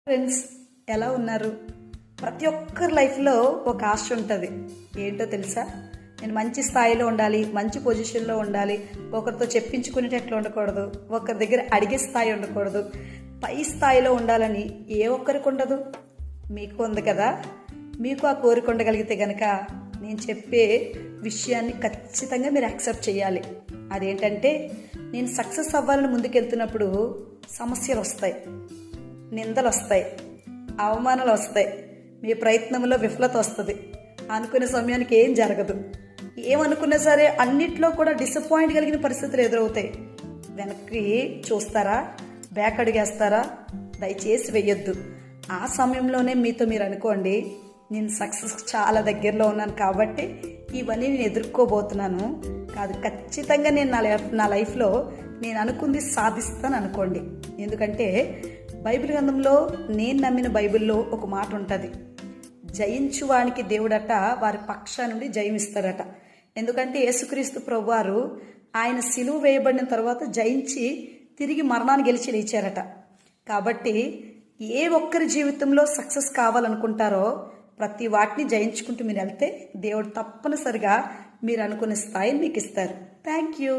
Friends, ఎలా ఉన్నారు? ప్రతి ఒక్కరి లైఫ్లో ఒక ఆశ ఉంటుంది. ఏంటో తెలుసా? నేను మంచి స్థాయిలో ఉండాలి, మంచి పొజిషన్లో ఉండాలి, ఒకరితో చెప్పించుకునేటట్లు ఉండకూడదు, ఒకరి దగ్గర అడిగే స్థాయి ఉండకూడదు, పై స్థాయిలో ఉండాలని ఏ ఒక్కరికి ఉండదు. మీకు ఉంది కదా. మీకు ఆ కోరిక ఉండగలిగితే కనుక నేను చెప్పే విషయాన్ని ఖచ్చితంగా మీరు యాక్సెప్ట్ చేయాలి. అదేంటంటే, నేను సక్సెస్ అవ్వాలని ముందుకెళ్తున్నప్పుడు సమస్యలు వస్తాయి, నిందలు వస్తాయి, అవమానాలు వస్తాయి, మీ ప్రయత్నంలో విఫలత వస్తుంది, అనుకునే సమయానికి ఏం జరగదు, ఏమనుకున్నా సరే అన్నిట్లో కూడా డిసప్పాయింట్ కలిగిన పరిస్థితులు ఎదురవుతాయి. వెనక్కి చూస్తారా? బ్యాక్ అడిగేస్తారా? దయచేసి వెయ్యొద్దు. ఆ సమయంలోనే మీతో మీరు అనుకోండి, నేను సక్సెస్ చాలా దగ్గరలో ఉన్నాను కాబట్టి ఇవన్నీ నేను ఎదుర్కోబోతున్నాను కాదు, ఖచ్చితంగా నేను నా లైఫ్లో నేను అనుకుంది సాధిస్తాను అనుకోండి. ఎందుకంటే బైబిల్ గ్రంథంలో, నేను నమ్మిన బైబిల్లో ఒక మాట ఉంటుంది, జయించువానికి దేవుడట వారి పక్షా నుండి జయమిస్తాడట. ఎందుకంటే యేసుక్రీస్తు ప్రభువారు ఆయన సిలువ వేయబడిన తర్వాత జయించి తిరిగి మరణాన్ని గెలిచి లేచారట. కాబట్టి ఏ ఒక్కరి జీవితంలో సక్సెస్ కావాలనుకుంటారో ప్రతి వాటిని జయించుకుంటూ మీరు వెళ్తే దేవుడు తప్పనిసరిగా మీరు అనుకునే స్థాయిని మీకు ఇస్తారు. Thank you.